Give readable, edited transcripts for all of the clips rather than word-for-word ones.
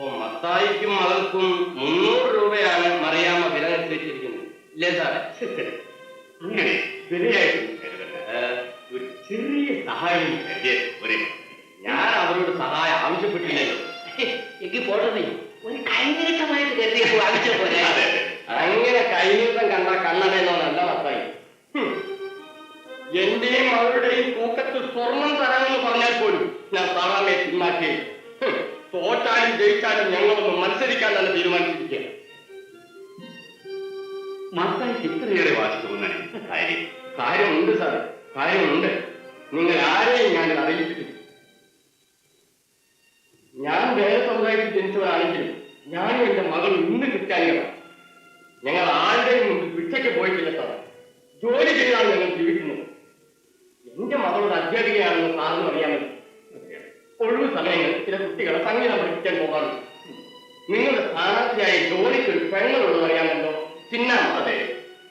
അപ്പോ മത്തായിക്കും മകൾക്കും 300 രൂപയാണ് മറിയാമ്മ വില നിശ്ചയിച്ചിരിക്കുന്നത്, ഇല്ലേ സാറേ? അങ്ങനെ വിലയായിട്ട് ഒരു ചെറിയ സഹായം ഒരു ഞാൻ അവരോട് സഹായം ആവശ്യപ്പെട്ടില്ലല്ലോ. എനിക്ക് പോട്ടെ, ഒരു കൈനീട്ടമായിട്ട് കരുതി വാങ്ങിച്ച പോലെ. അങ്ങനെ കൈനീട്ടം കണ്ട കണ്ണടയെന്നോന്നല്ല മത്തായി. എന്റെയും അവരുടെയും തൂക്കത്ത് സ്വർണം തരാമെന്ന് പറഞ്ഞാൽ പോലും ഞാൻ സാറാമയെ പിന്മാറ്റി. തോറ്റാലും ജയിച്ചാലും ഞങ്ങളൊന്ന് മത്സരിക്കാൻ തന്നെ തീരുമാനിച്ചിരിക്കുക. മത്തായിക്ക് ഇത്രയേറെ വാശി തോന്നാൻ കാര്യമുണ്ട് സാറേ, കാര്യമുണ്ട്. നിങ്ങൾ ആരെയും ഞാൻ അറിയിച്ചിട്ടില്ല. ഞാൻ വേറെ സമുദായത്തിൽ ജനിച്ചവരാണെങ്കിലും ഞാനും എന്റെ മകൾ ഇന്ന് ക്രിസ്ത്യാനികളാണ്. ഞങ്ങൾ ആരുടെയും മുമ്പിൽ ഭിക്ഷയ്ക്ക് പോയിട്ടില്ല സാറേ. ജോലി ചെയ്താണ് ഞങ്ങൾ ജീവിക്കുന്നത്. എന്റെ മകളൊരു അധ്യാപികയാണെന്ന് സാറിന് അറിയാമല്ലോ. ഒഴിവ് സമയങ്ങളിൽ ചില കുട്ടികളെ സംഗീതം പഠിപ്പിക്കാൻ പോകാറുണ്ട്. നിങ്ങളുടെ സ്ഥാനാർത്ഥിയായ ജോലിക്ക് ഒരു പെങ്ങളുള്ളത് അറിയാമല്ലോ, ചിന്നാമതെ.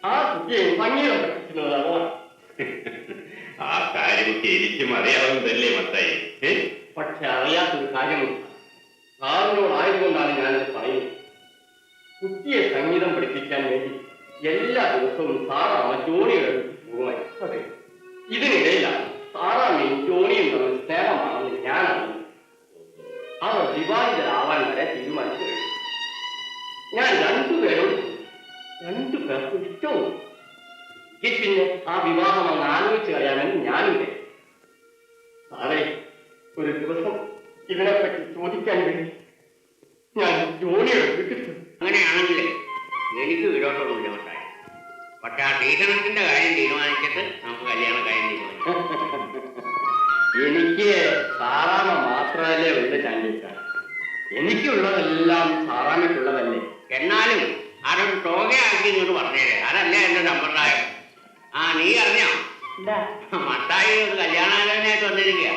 ആ കുട്ടിയെ സംഗീതം പഠിപ്പിക്കുന്നത് അറിയാം. ആ കാര്യമൊക്കെ എനിക്കും അറിയാവുന്നതല്ലേ മത്തായി? പക്ഷെ അറിയാത്തൊരു കാര്യമുണ്ട്. സാറിനോടായതുകൊണ്ടാണ് ഞാനത് പറയുന്നത്. കുട്ടിയെ സംഗീതം പഠിപ്പിക്കാൻ വേണ്ടി എല്ലാ ദിവസവും സാറാമ്മ ജോണിയുടെ പോകുമായി. അതെ, ഇതിനിടയിലാണ് സാറാമ്മയും ജോണിയും തമ്മിൽ സ്നേഹമാണെന്ന് ഞാൻ അറിഞ്ഞു. അവർ വിവാഹിതരാവാൻ വരെ തീരുമാനിച്ചു കഴിഞ്ഞു. ഞാൻ രണ്ടുപേർക്കും ഇഷ്ടവും. പിന്നെ ആ വിവാഹം അങ്ങ് ആലോചിച്ച് കഴിയാമെന്ന് ഞാനില്ല. സാറേ, ഒരു ദിവസം ഇതിനെപ്പറ്റി ചോദിക്കാൻ വേണ്ടി ഞാൻ ജോലിയുടെ വീട്ടിൽ. അങ്ങനെയാണെങ്കിൽ എനിക്ക് വിരോധമൊന്നുമില്ല മത്തായി. പക്ഷെ ആ ടീച്ചണത്തിന്റെ കാര്യം തീരുമാനിച്ചിട്ട് നമുക്ക് കല്യാണം കാര്യം തീരുമാനിക്കാം. എനിക്ക് സാറാമ്മ മാത്രമല്ലേ ഉള്ള ചാൻഡിക്കാൻ. എനിക്കുള്ളതെല്ലാം സാറാമ്മയ്ക്കുള്ളതല്ലേ. എന്നാലും അതൊരു തുകയാക്കി ഇങ്ങോട്ട് പറഞ്ഞേരെ, അതല്ല എന്റെ സമ്പ്രദായം. ആ, നീ അറിഞ്ഞോ? മത്തായി ഒരു കല്യാണാലോചനയായിട്ട് വന്നിരിക്കുക.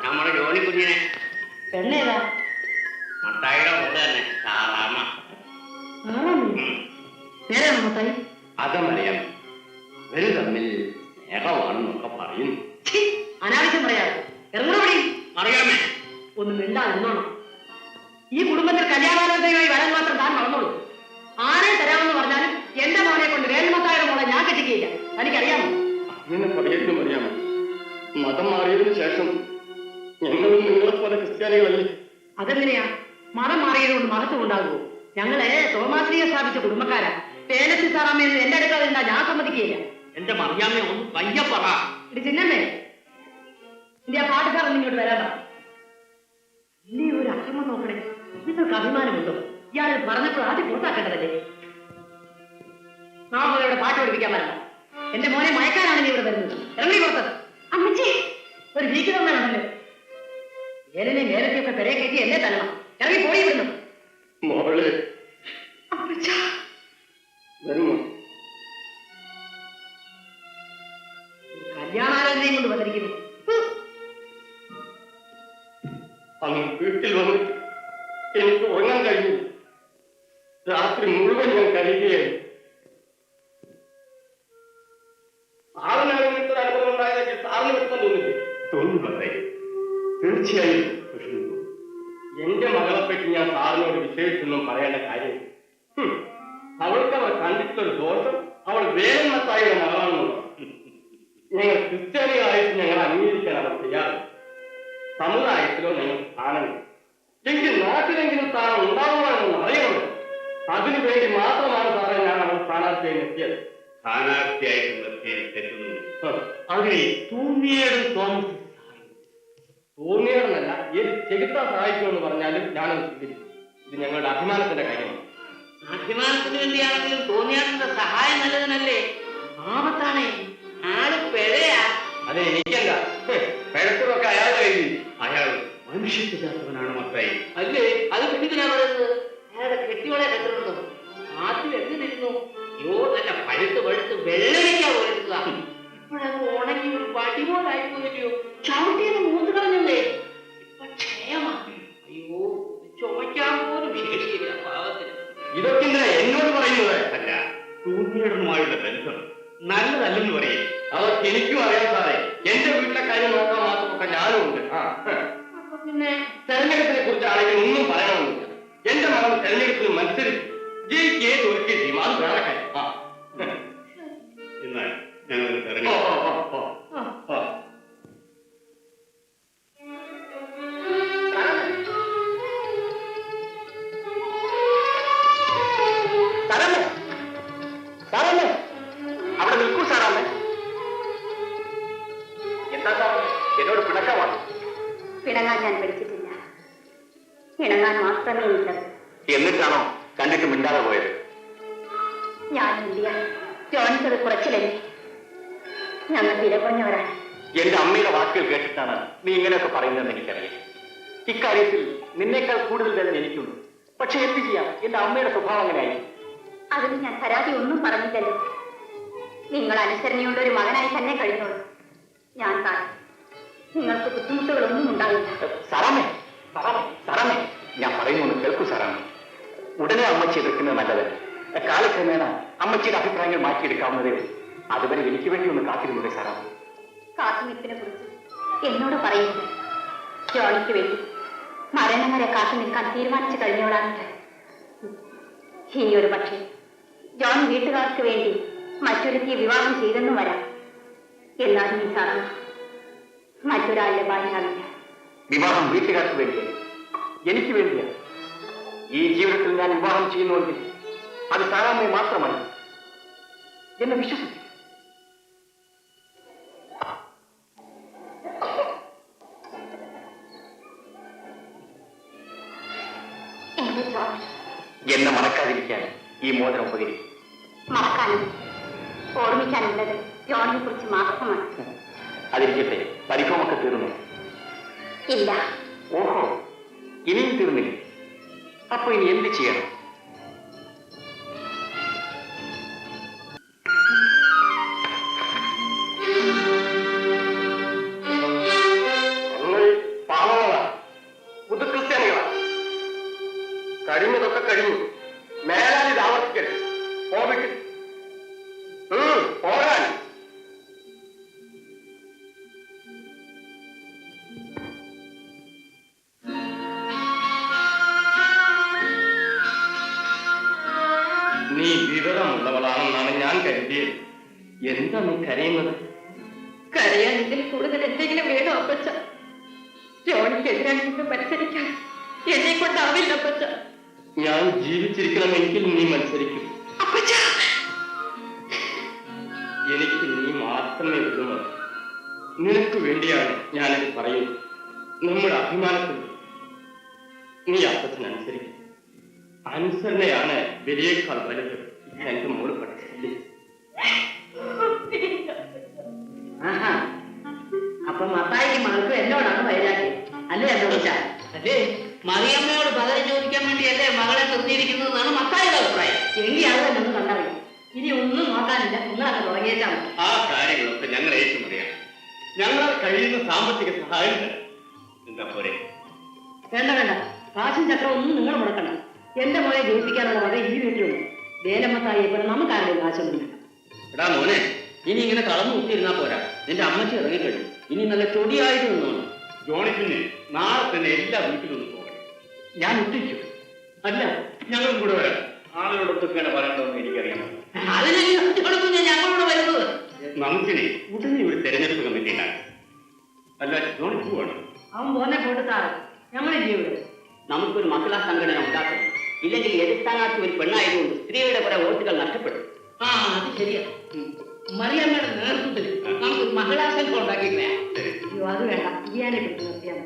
നമ്മുടെ ജോലി കുഞ്ഞിനെ. മത്തായിയുടെ കൂടെ തന്നെ സാറാമ്മ. അതറിയാം, ഇവര് തമ്മിൽ സ്നേഹമാണെന്നൊക്കെ പറയുന്നു. അനാവശ്യം പറയാതെ അറിയാമേ, ഒന്ന് മിണ്ടാതിരുന്നോണം. ഈ കുടുംബത്തിൽ കല്യാണാലോചനയുമായി വരാൻ മാത്രം താൻ വളർന്നോളൂ. ആരെ തരാമെന്ന് പറഞ്ഞാലും എന്റെ മോനെ കൊണ്ട് വേൽമത്തായുടെ മോളെ ഞാൻ കെട്ടിക്കുകയില്ല. തനിക്കറിയാമോ? അങ്ങനെ പറയരുതും അറിയാമോ. മതം മാറിയതിനു ശേഷം ഞങ്ങളും നിങ്ങളെപ്പോലെ ക്രിസ്ത്യാനികളല്ലേ. അതെങ്ങനെയാ? മതം മാറിയതുകൊണ്ട് മഹത്വം ഉണ്ടാകുമോ? ഞങ്ങളെ തോമാശ്രീയെ സ്ഥാപിച്ച കുടുംബക്കാരാ. പേലസി സാറാമ്മയെന്ന് എന്റെ അടുക്കാതെ ഉണ്ടാ ഞാൻ സമ്മതിക്കുകയില്ല. എന്റെ മറിയാമ്മ ഒന്ന് പയ്യ പറ. ഇത് ചിന്നമ്മേ, എന്റെ ആ പാട്ടുകാരൻ ഇങ്ങോട്ട് വരാതാ. ഇനി ഒരു അക്രമം നോക്കണേ. നിങ്ങൾക്ക് അഭിമാനമുണ്ടോ? ഇയാൾ പറഞ്ഞപ്പോൾ ആദ്യം പുറത്താക്കേണ്ടതല്ലേ? നാം ഇവിടെ പാട്ട് പഠിപ്പിക്കാൻ വരണം. എന്റെ മോനെ മയക്കാനാണ് നീ ഇവിടെ വരുന്നത്. ഇറങ്ങി പുറത്തത്. അമ്മച്ചി, ഒരു വീക്ക് തന്നാണല്ലോ. വേലനെ നേരത്തെയൊക്കെ പെരയെ കയറ്റി എന്നെ തരണം. ഇറങ്ങി പോയി വിടുന്നു. മോളെ വരുമോ? കല്യാണാലോചനയും കൊണ്ട് വന്നിരിക്കുന്നു. അന്ന് വീട്ടിൽ വന്നിട്ട് എനിക്ക് ഉറങ്ങാൻ കഴിഞ്ഞു. രാത്രി മുഴുവൻ ഞാൻ കരയുകയായിരുന്നു. സാറിന് അങ്ങനത്തെ ഒരു അനുഭവം ഉണ്ടായതെങ്കിൽ സാറിന് വിഷമം തോന്നില്ലേ? തോന്നുന്നു, തീർച്ചയായും. എന്റെ മകളെപ്പറ്റി ഞാൻ സാറിനോട് വിശേഷിച്ചൊന്നും പറയേണ്ട കാര്യം. അവൾക്ക് അവർ കണ്ടിട്ടുള്ളൊരു ദോഷം അവൾ വേഗം മത്തായിയുടെ മകളാണെന്നുള്ളത്. ഞങ്ങൾ ക്രിസ്ത്യാനികളായിട്ട് ഞങ്ങൾ അംഗീകരിക്കാൻ അവർ തയ്യാറില്ല. സമുദായത്തിലോ ഞങ്ങൾ സ്ഥാനമില്ല. എങ്കിൽ നാട്ടിലെങ്കിലും സ്ഥാനം ഉണ്ടാകുവാനെന്ന് അറിയണമല്ലോ. അതിനു വേണ്ടി മാത്രമാണ് സാറേ ഞാൻ അവൾ സ്ഥാനാർത്ഥിയായി നിർത്തിയത്. സ്ഥാനാർത്ഥിയായിട്ട് നിർത്തിയത് തെറ്റുന്നു. അങ്ങനെ തോന്നിയേടും തോന്നിയേടെന്നല്ല, ഏത് ചെകുത്താൻ സഹായിക്കുമെന്ന് പറഞ്ഞാലും ഞാനത് സ്വീകരിക്കും. ഇത് ഞങ്ങളുടെ അഭിമാനത്തിന്റെ കാര്യമാണ്. അഭിമാനത്തിന് വേണ്ടിയാണെങ്കിലും തോന്നിയാലുള്ള സഹായം നല്ലതിനല്ലേ? ആപത്താണേ, ആള് പിഴയാ. അതെ, എനിക്കല്ല. പിഴക്കുന്നതൊക്കെ അയാളുടെ കയ്യിൽ. അയാൾ മനുഷ്യത്വശാസ്ത്രനാണ് മത്തായി. അല്ലേ? അത് പിടിപ്പിനാ പറയുന്നത്. അയാളുടെ കെട്ടിയോളെ കെട്ടുന്നുണ്ടോ? ആദ്യം എങ്ങനെയിരുന്നു? യോ, നല്ല പഴുത്ത് വെള്ളരിക്കാ പോലെടുക്കുക. ഇപ്പോഴങ്ങ് ഉണങ്ങി ഒരു വടിപോലായി പോയില്ലയോ? ചവിട്ടിയെന്ന് മൂന്ന് കളഞ്ഞല്ലേ? ഇപ്പൊ ക്ഷയമാ. അയ്യോ, ചുമയ്ക്കാൻ പോലും ശേഷിയില്ല പാവത്തിന്. ഇതൊക്കെ എന്തിനാ എന്നോട് പറയുന്നത്? അല്ല, തോന്നിയടുമായുള്ള ബന്ധം നല്ലതല്ലെന്ന് പറയും. അതൊക്കെ എനിക്കും അറിയാം സാറേ. എന്റെ വീട്ടിലെ കാര്യം നോക്കാൻ മാത്രമൊക്കെ ഞാനും ഉണ്ട്. പിന്നെ തെരഞ്ഞെടുപ്പിനെ കുറിച്ചാണെങ്കിൽ ഒന്നും പറയണമെന്നില്ല. എന്റെ മകൾ തെരഞ്ഞെടുപ്പിൽ മത്സരിച്ച് ജയിക്കുകയെ തോൽക്കുകയും ചെയ്യും. അത് വേറെ കാര്യം. എന്നാൽ ഞങ്ങൾ ഓ, ഇറങ്ങി. ഓ, ഓ, ഓ, ഓ. സാറമ്മേ, സാറമ്മേ, അവിടെ നിൽക്കൂ സാറാമ്മേ. എന്താ സാറേ എന്നോട് പിണക്കമാണ്? പിണങ്ങാൻ ഞാൻ പഠിച്ചിട്ടില്ല. ഇണങ്ങാൻ മാത്രമേ ഉള്ളത്. എന്നിട്ടാണോ കണ്ടിട്ട് മിണ്ടാതെ പോയത്? ഞാൻ ഇന്ത്യ ജോണിച്ചത് കുറച്ചിലല്ലേ. ഞങ്ങൾ വിലകുറഞ്ഞവരാണ്. എന്റെ അമ്മയുടെ വാക്കുകൾ കേട്ടിട്ടാണ് നീ ഇങ്ങനെയൊക്കെ പറയുന്നതെന്ന് എനിക്കറിയാം. ഇക്കാര്യത്തിൽ നിന്നേക്കാൾ കൂടുതൽ വേദന എനിക്കുണ്ട്. പക്ഷെ എന്ത് ചെയ്യാം, എന്റെ അമ്മയുടെ സ്വഭാവം അങ്ങനെയായി. അതിന് ഞാൻ പരാതി ഒന്നും പറഞ്ഞില്ലല്ലോ. നിങ്ങൾ അനുസരണയുള്ള ഒരു മകനായി തന്നെ കഴിഞ്ഞോളൂ. ഞാൻ താൻ നിങ്ങൾക്ക് ബുദ്ധിമുട്ടുകളൊന്നും ഉണ്ടാവില്ല. സാറാമേ, സാറാമേ, സാറാമേ, ഞാൻ പറയുന്നു കേൾക്കൂ സാറാമേ. ഉടനെ അമ്മച്ചി എതിർക്കുന്നത് നല്ലതല്ല. കാലക്രമേണ അമ്മച്ചിയുടെ അഭിപ്രായങ്ങൾ മാറ്റിയെടുക്കാവുന്നതേ ഉള്ളൂ. അതുവരെ എനിക്ക് വേണ്ടി ഒന്ന് കാത്തിരുന്നൂടെ സാറാമേ? കാത്തുനിൽപ്പിനെ കുറിച്ച് എന്നോട് പറയുന്നത് ജോണിക്ക് വേണ്ടി മരണം വരെ കാത്തു നിൽക്കാൻ തീരുമാനിച്ചു കഴിഞ്ഞവളാണ്. ഇനിയൊരു പക്ഷേ ജോൺ വീട്ടുകാർക്ക് വേണ്ടി മറ്റൊരുത്തിയെ വിവാഹം ചെയ്തെന്നും വരാം. എന്നാലും ഈ സാറാണ് മറ്റൊരാളുടെ ഭാര്യയാവില്ല. വിവാഹം വീട്ടുകാർക്ക് വേണ്ടിയാണ്, എനിക്ക് വേണ്ടിയാണ്. ഈ ജീവിതത്തിൽ ഞാൻ വിവാഹം ചെയ്യുന്നുവെങ്കിൽ അത് സാറാമ്മയെ മാത്രമല്ല. എന്നെ വിശ്വസിക്കും. എന്നെ മറക്കാതിരിക്കാൻ ഈ മോതിരം ഉപകരിക്കും. മറക്കാനും ഓർമ്മിക്കാനുള്ളത് ജോണിനെ കുറിച്ച് മാത്രമാണ്. അതിരിക്കട്ടെ, പരിഭവമൊക്കെ തീർന്നു? ഇല്ല. ഓഹോ, ഇനിയും തീർന്നില്ല. അപ്പൊ ഇനി എന്ത് ചെയ്യണം? ഞങ്ങൾ പാവങ്ങളാണ്, പുതുക്രിസ്ത്യാനികളാണ്. കഴിഞ്ഞതൊക്കെ കഴിഞ്ഞു. മേലാൽ ഇത് ആവർത്തിക്കരുത്. പോകട്ടെ, പോകാൻ. നീ വിവരമുള്ളവളാണെന്നാണ് ഞാൻ കരുതിയത്. എന്താ നീ കരയുന്നത്? കരയാൻ ഇതിൽ കൂടുതൽ എന്തെങ്കിലും വേണോ അപ്പച്ച? ജോണിക്കെതിരായി നിന്ന് മത്സരിക്കാൻ എന്നെ കൊണ്ടാവില്ല അപ്പച്ച. ഞാൻ ജീവിച്ചിരിക്കണമെങ്കിൽ നീ മത്സരിക്കും. എനിക്ക് നീ മാത്രമേ ഉള്ളൂ. നിനക്ക് വേണ്ടിയാണ് ഞാനത് പറയുന്നത്. നമ്മുടെ അഭിമാനത്തിൽ നീ അപ്പച്ചനനുസരിക്കും. അനുസരണയാണ് വലിയേക്കാൾ വലുത്. എന്റെ മോള് പഠിച്ചില്ലേ? അപ്പൊ മത്തായിക്ക് മകൾക്ക് എന്നോടാണ് വൈരാഗ്യം അല്ലേ? എന്താ അല്ലേ? മറിയമ്മയോട് പകരം ചോദിക്കാൻ വേണ്ടിയല്ലേ മകളെ നിർത്തിയിരിക്കുന്നതെന്നാണ് മത്തായിയുടെ അഭിപ്രായം. എങ്കിൽ അത് തന്നെ ഒന്ന് കണ്ടറിയാം. ഇനി ഒന്നും നോക്കാനില്ല. നിങ്ങളൊക്കെ തുടങ്ങിയേച്ചാൽ മതി. ആ കാര്യങ്ങളൊക്കെ ഞങ്ങൾ ഏറ്റുമറിയാം. ഞങ്ങളാൽ കഴിയുന്ന സാമ്പത്തിക സഹായം തരാം. എന്താ പോരെ? വേണ്ട വേണ്ട, കാശും ചക്രം ഒന്നും നിങ്ങൾ മുടക്കണം. എന്റെ മോനെ ജയിപ്പിക്കാനുള്ള വക ഈ വീട്ടിലുണ്ട്. വേലമ്മത്തായി പോലെ നമുക്കാരുടെ കാശൊന്നും. എടാ മോനെ, ഇനി ഇങ്ങനെ കളന്നു കുത്തിയിരുന്നാ പോരാ. നിന്റെ അമ്മച്ചി ഇറങ്ങിക്കഴിഞ്ഞു. ഇനി നല്ല ചൊടിയായിട്ട് നിന്നോണം. ജോണിക്കിന് നാളെ തന്നെ എല്ലാ വീട്ടിലൊന്നും പോകണം. ഞാൻ ഒട്ടിച്ചു. അല്ല, ഞങ്ങളും കൂടെ വരാം. ആളുകളോടൊക്കെയാണ് പറയേണ്ടതെന്ന് എനിക്കറിയാം. അതിനെ ഞങ്ങളോട് വരുന്നത്. നമുക്കിനെ ഉടനെ ഒരു തെരഞ്ഞെടുപ്പ് കമ്മിറ്റി ഉണ്ടാകും. അല്ല, ജോണി പോവാണ്. അവൻ പോന്നെ പോട്ട് സാറ്, ഞങ്ങളില്ലേ ഇവിടെ? നമുക്കൊരു മഹിളാ സംഘടന ഉണ്ടാക്കണം. ഇല്ലെങ്കിൽ എതിർസ്ഥാനാർത്ഥി ഒരു പെണ്ണായതുകൊണ്ട് സ്ത്രീയുടെ കുറെ വോട്ടുകൾ നഷ്ടപ്പെടും. ആ, അത് ശരിയാ. മറിയമ്മയുടെ നേതൃത്വത്തിൽ നമുക്ക് മഹിളാ സംഘം ഉണ്ടാക്കിയില്ലേ? അയ്യോ, അത് വേണ്ട. ഇയാനെ കിട്ടും നിർത്തിയാണ്.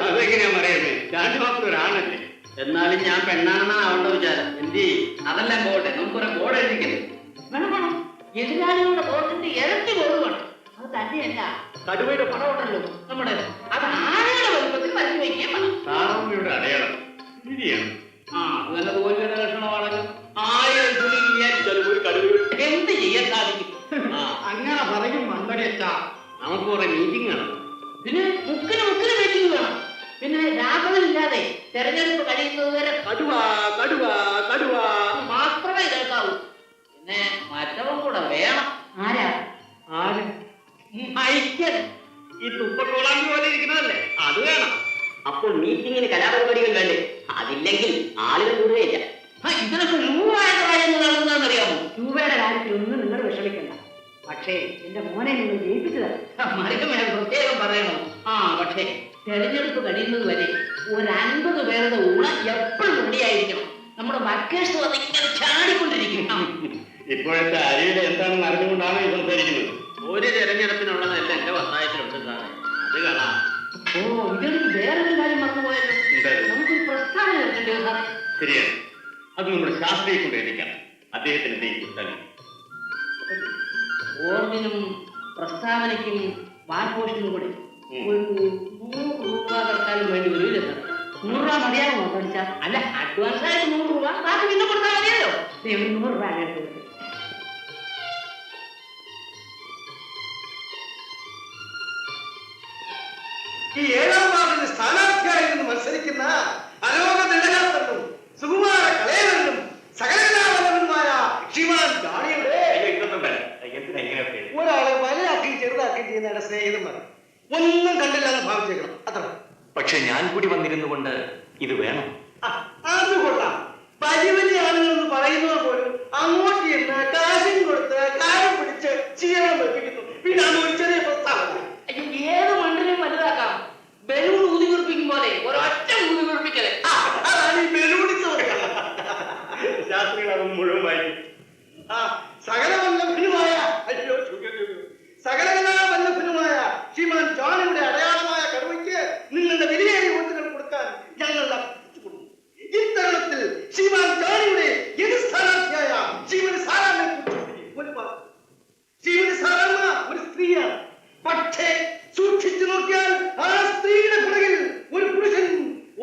അതെങ്ങനെയാ പറയുന്നത്? ഞാൻ മാത്രം ഒരാണല്ലേ. എന്നാലും ഞാൻ പെണ്ണാണെന്നാണ് അവളുടെ വിചാരം. എന്തി അതെല്ലാം പോട്ടെ, നമുക്കൊരു ബോർഡ് എഴുതിക്കരുത്. വേണം വേണം. എതിരാളികളുടെ വോട്ടിന്റെ ഇരട്ടി ബോർഡ് വേണം. അത് തന്നെയല്ല, കടുവയുടെ പടമുണ്ടല്ലോ നമ്മുടെ, അത് ആനയുടെ വലുപ്പത്തിൽ വരച്ചു വയ്ക്കുകയും വേണം. സാറമ്മയുടെ അടയാളം ശരിയാണ്. ആ, അത് നല്ല തോൽവിയുടെ ലക്ഷണമാണല്ലോ. 1000 തുണി വിചാരിച്ചാലും ഒരു കടുവ എന്ത് ചെയ്യാൻ സാധിക്കും? അങ്ങനെ പറയും മണ്ടടിയച്ചാ. നമുക്ക് കുറെ മീറ്റിംഗ് ആണ്. പിന്നെ മുക്കിന് മീറ്റിംഗ് വേണം. പിന്നെ രാഘവനില്ലാതെ തെരഞ്ഞെടുപ്പ് കഴിയുന്നത് വരെ കടുവ കടുവ കടുവ മാത്രമേ കേൾക്കാവൂ. പിന്നെ മറ്റവൻ കൂടെ വേണം. ആരാ? ഐക്യൻ. ഈ തുപ്പക്കോളാമ്പി പോലെ ഇരിക്കുന്നതല്ലേ, അത് വേണം. അപ്പോൾ മീറ്റിങ്ങിന് കലാപരിപാടികൾ വേണ്ടേ? അതില്ലെങ്കിൽ ആളുകൾ കൂടുകയില്ല. ഇതിനൊക്കെ രൂപയുടെ കാര്യങ്ങൾ നടന്നതെന്നറിയാമോ? രൂപയുടെ കാര്യത്തിൽ ഒന്നും നിങ്ങൾ വിഷമിക്കണ്ട. പക്ഷേ എന്റെ മോനെ നിങ്ങൾ ജയിപ്പിച്ചതാണ്. മറികമ്മ പ്രത്യേകം പറയണം. പക്ഷേ തെരഞ്ഞെടുപ്പ് കഴിയുന്നത് വരെ ഒരു 50 പേരുടെ ഊണ എപ്പോഴും റെഡിയായിരിക്കണം. നമ്മുടെ വർക്കേഴ്സ് ഇങ്ങനെ ചാടിക്കൊണ്ടിരിക്കും. ഇപ്പോഴത്തെ അരിയുടെ എന്താണെന്ന് അറിഞ്ഞുകൊണ്ടാണ് ഈ സംസാരിക്കുന്നത്. ഒരു തെരഞ്ഞെടുപ്പിനുള്ളതല്ല എന്റെ പത്തായത്തിലുണ്ട് സാറേ, അത് കാണാം. ഇതെനിക്ക് വേറൊരു കാര്യം മറന്നുപോയല്ലോ. നമുക്കൊരു പ്രസ്താവന ഇറക്കണ്ടേ സാറേ? ശരിയാണ്, അത് നമ്മുടെ ശാസ്ത്രിയെ കൊണ്ട് എത്തിക്കാം. അദ്ദേഹത്തിന് എന്തെങ്കിലും ഓർഡിനും പ്രസ്താവനയ്ക്കും വാർപോഷനും കൂടെ ഒരു 100 രൂപ കൊടുത്താലും വേണ്ടി വരില്ല സാർ. 100 രൂപ മതിയാകുമോ പഠിച്ചാൽ? അല്ല, അഡ്വാൻസ് ആയിട്ട് 100 രൂപ ബാക്കി പിന്നെ കൊടുത്താൽ മതിയല്ലോ. 100 രൂപ എടുത്തു. ഈ 7ാം വാർഡിന് സ്ഥാനാർത്ഥിയായി നിന്ന് മത്സരിക്കുന്ന അലോക നിഴലാത്തനും സുകുമാര കളയനും സകലകലാവല്ലഭനുമായ ശ്രീമാൻ ജോണിയുടെ ഒരാളെ വലുതാക്കി ചെറുതാക്കി ചെയ്യുന്നതിന്റെ സ്നേഹിതന്മാർ ഒന്നും കണ്ടില്ലെന്ന് ഭാവിച്ചേക്കണം, അത്ര. പക്ഷെ ഞാൻ കൂടി വന്നിരുന്നു കൊണ്ട് ഇത് വേണം. അത് കൊള്ളാം. വലിയ വലിയ ആളുകൾ എന്ന് പറയുന്നത് പോലും അങ്ങോട്ട് ചെന്ന് കാശും കൊടുത്ത് കാര്യം പിടിച്ച് ചെയ്യണം വെപ്പിക്കുന്നു. പിന്നെ അത് ഒരു ചെറിയ പ്രസ്താവന. ഏത് മണ്ണിനെയും വലുതാക്കാം. ബലൂൺ ഊതി വീർപ്പിക്കും പോലെ ഒരൊറ്റ ഊതി വീർപ്പിക്കലേ. അതാണ് ഈ ബലൂണിച്ച് ശാസ്ത്രികൾ അതും മുഴുവൻ വായിക്കും. സകലവല്ലഭനുമായ സകലകലാവല്ലഭനുമായ ശ്രീമാൻ ജോണിയുടെ അടയാളമായ കടുവയ്ക്ക് നിങ്ങളുടെ വിലയേറിയ വോട്ടുകൾ കൊടുക്കാൻ ഞങ്ങൾ അഭ്യർത്ഥിക്കുന്നു. ഇത്തരുണത്തിൽ ശ്രീമാൻ ജോണിയുടെ എതിർ സ്ഥാനാർത്ഥിയായ ശ്രീമതി സാറാമ്മയെ കുറിച്ച് ശ്രീമതി സാറാമ്മ ഒരു സ്ത്രീയാണ്. പക്ഷേ സൂക്ഷിച്ചു നോക്കിയാൽ ആ സ്ത്രീയുടെ പുറകിൽ ഒരു പുരുഷൻ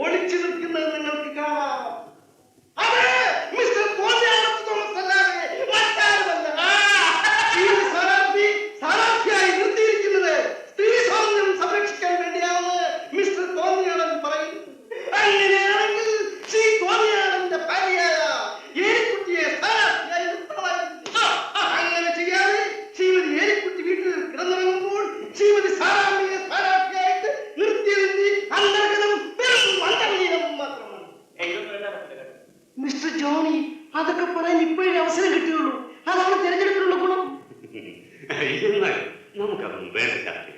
ഒളിച്ചു നിൽക്കുന്നത് നിങ്ങൾക്ക് കാണാം. അത് മിസ്റ്റർ തോമസ് അല്ലാതെ മറ്റാരുമല്ല. സ്ഥാനാർത്ഥിയായി നിർത്തിയിരിക്കുന്നത് സ്ത്രീ സ്വാതന്ത്ര്യം സംരക്ഷിക്കാൻ വേണ്ടിയാണെന്ന് മിസ്റ്റർ തോന്നിയാടൻ പറയുന്നു. അങ്ങനെയാണെങ്കിൽ ശ്രീ തോന്നിയാടന്റെ ഭാര്യയായ ഏലിക്കുട്ടിയെ സ്ഥാനാർത്ഥിയായി നിർത്തണമായിരുന്നു. അങ്ങനെ ചെയ്യാതെ ശ്രീമതി ഏലിക്കുട്ടി വീട്ടിൽ കിടന്നുറങ്ങുമ്പോൾ ശ്രീമതി സാറാമ്മയെ സ്ഥാനാർത്ഥിയായിട്ട് നിർത്തിയതിന്റെ അന്തർഗതം വെറും മന്ദവീനം മാത്രമാണ്. മിസ്റ്റർ ജോണി, അതൊക്കെ പറയാൻ ഇപ്പോഴേ അവസരം കിട്ടിയുള്ളൂ. അതാണ് തെരഞ്ഞെടുപ്പിനുള്ള ഗുണം. നമുക്കതൊന്നും വേണ്ട ശാസ്ത്രി,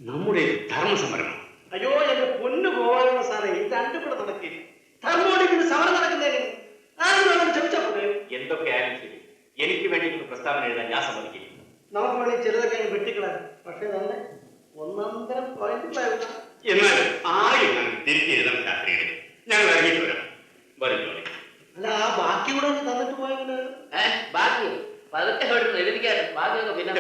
നമ്മുടെ ധർമ്മസമരമാണ്. അയ്യോ, എന്റെ പൊന്നു പോവാനുള്ള സാറേ, ഇത് രണ്ടും കൂടെ നടക്കില്ല. ധർമ്മോടിക്കുന്ന സമരം നടക്കുന്നതിന് ആരും വേണം ക്ഷമിച്ചാ പോലെ. എന്തൊക്കെയായാലും ശരി, എനിക്ക് വേണ്ടി പ്രസ്താവന എഴുതാൻ ഞാൻ സമ്മതിക്കില്ല. നമുക്ക് വേണമെങ്കിൽ ചെറുതൊക്കെ വെട്ടിക്കളാൻ, പക്ഷേ തന്നെ ഒന്നാന്തരം പോയിന്റിലായിരുന്നു. എന്നാൽ ആരും തിരിച്ചു എഴുതാൻ ശാസ്ത്രിയുടെ ഞങ്ങൾ ഇറങ്ങിയിട്ട് വരാം. വരും ജോലി. അല്ല, ആ ബാക്കി കൂടെ ഒന്ന് തന്നിട്ട് പോയെങ്കിൽ ബാക്കി പതുക്കെ എഴുതിക്കാറ്. ബാക്കിയൊക്കെ പിന്നെ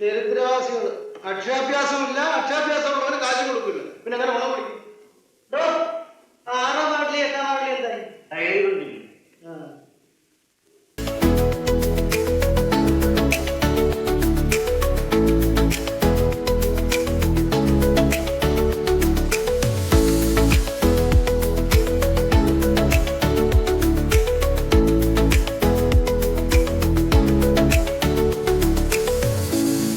ദരിദ്രവാസികൾ. അക്ഷരാഭ്യാസമില്ല, അക്ഷരാഭ്യാസം ഉള്ളവന് കാശ് കൊടുക്കില്ല. പിന്നെ അങ്ങനെ ഗുണം പിടിക്കും.